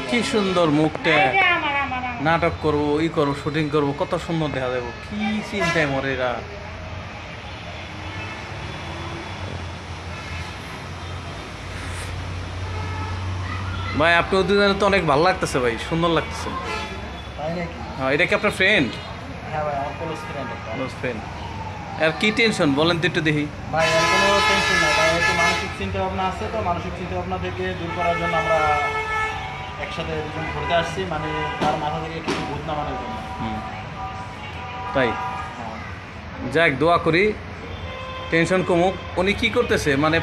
কি সুন্দর মুখটা, নাটক করবো ই করবো শুটিং করবো কত সুন্দর দেখা যাবো, কি চিন্তায় মরে এরা। ভাই আপনি দুজনে তো অনেক ভালো লাগতেছে ভাই, সুন্দর লাগতেছে। হ্যাঁ, এটা কি আপনার ফ্রেন্ড? হ্যাঁ ভাই, আমার ক্লোজ ফ্রেন্ড একটা। Close friend. আর কি টেনশন বলেন তো একটু দেখি। ভাই আর কোনো টেনশন নাই ভাই, একটু মানসিক চিন্তা ভাবনা আছে, তো মানসিক চিন্তা ভাবনা থেকে দূর করার জন্য আমরা একসাথে দুজন ঘুরতে আসছি, মানে তার মাথা থেকে কিছু ভূত নামানোর জন্য। তাই যাক, দোয়া করি টেনশন কমুক। উনি কি করতেছে, মানে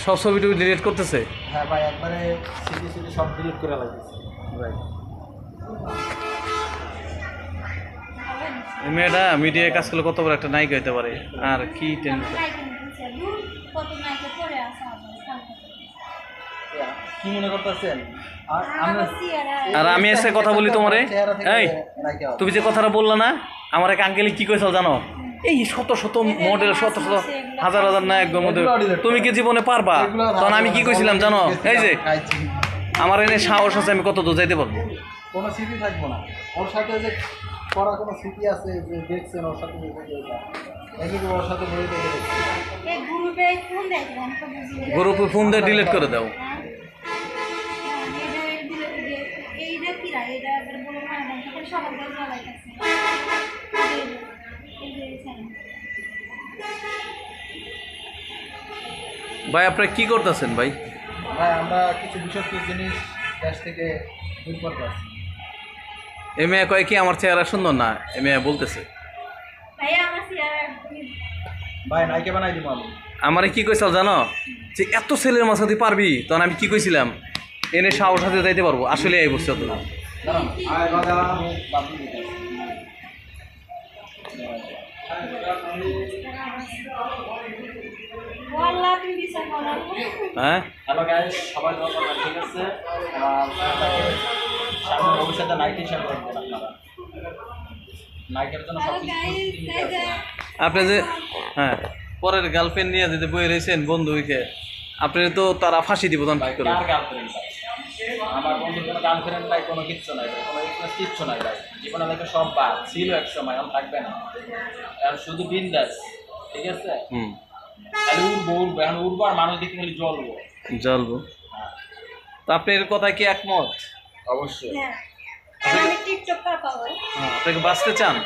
সব ছবি টবি ডিলিট করতেছে? হ্যাঁ ভাই, একবারে সিটি সিটি সব ডিলিট করে লাগতেছে ভাই। এই মেয়েটা মিডিয়ায় কাজ করলে কত বড় একটা নায়িকা হতে পারে। আর কি টেনশন, কি মনে করতেছেন? আর আমি এসে কথা বলি তোমারে, এই তুমি যে কথাটা বললা না, আমার এক আঙ্কেলি কি কইছো জানো? এই শত শত মডেল, শত শত হাজার হাজার নায়ক মডেল, তুমি কি জীবনে পারবা? তখন আমি কি কইছিলাম জানো? এই যে আমার এনে সাহস আছে, আমি কত দূর যাইতে পারবো। কোনো স্মৃতি থাকবো না ওর সাথে, যে করা কোনো স্মৃতি আছে যে দেখছেন ওর সাথে, ওর সাথে গ্রুপে ফোন দিয়ে ডিলিট করে দাও। ভাই আপনারা কি করতেছেন ভাই? ভাই আমরা কিছু বিষাক্ত জিনিস দেশ থেকে দূর করতে আসছি। এ মেয়ে কয় কি আমার চেহারা সুন্দর না, এ মেয়ে বলতেছে। ভাই নাইকে বানাই দিব আমি। আমারে কি কইছাল জানো? যে এত ছেলের মাঝে পারবি, তখন আমি কি কইছিলাম? এনে সাহস হাতে যাইতে পারবো। আসলে এই বসছে তো হ্যাঁ। হ্যালো গাইস, সবাই দোয়া করবেন, ঠিক আছে? সামনে ভবিষ্যতে নাইকি হিসাবে দেখবেন আপনারা। নাইকের জন্য সব কিছু আপনি যে হ্যাঁ পরের গার্লফ্রেন্ড নিয়ে যদি বই রয়েছেন বন্ধু হইকে, আপনি তো তারা ফাঁসি দিব তখন কি করবেন? গার্লফ্রেন্ড? আমার বন্ধুর কোনো গার্লফ্রেন্ড নাই, কোনো কিচ্ছু নাই ভাই, কোনো কিচ্ছু নাই ভাই। জীবনে দেখে সব বাদ ছিল এক সময়, এখন থাকবে না। আর শুধু বিন্দাস, ঠিক আছে? খালি উড়বো উড়বো, এখন উড়বো আর মানুষ দেখে খালি জ্বলবো জ্বলবো। তা আপনি এর কথায় কি একমত? অবশ্যই। আমি টিকটক পাবো। আপনাকে বাঁচতে চান?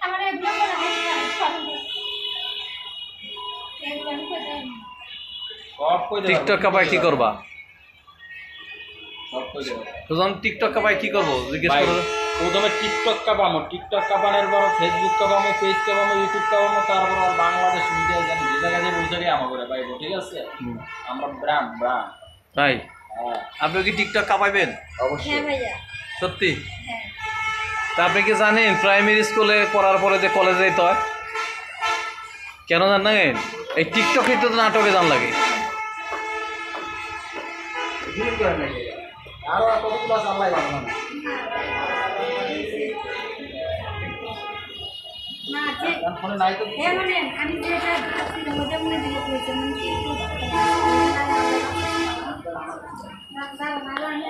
আমার এগুলো করা টিকটক কাপায় কি করবা? সব কই দেব। তো যখন টিকটক কাপায় কি করবো জিজ্ঞেস করো। প্রথমে টিকটক কাপামো, টিকটক কাপানোর পর ফেসবুক কাপামো, পেজ কাপামো, ইউটিউব কাপামো, তারপর আর বাংলাদেশ মিডিয়া জানি যে জায়গায় যে বলছে আমার করে পাইবো, ঠিক আছে? আমরা ব্রান্ড ব্রান্ড। তাই হ্যাঁ, আপনি কি টিকটক কাপাইবেন? অবশ্যই। হ্যাঁ ভাইয়া। সত্যি? হ্যাঁ। তা আপনি কি জানেন প্রাইমারি স্কুলে পড়ার পরে যে কলেজে যেতে হয়? কেন জানেন? এই টিকটকে তো নাটকে জান লাগে। আরো কতগুলো আছে আল্লাহ জানে। না যে ফোনে নাই তো। হ্যাঁ মানে আমি যেটা ছিল ওটা মনে দিলে কইছে মানে কি না না না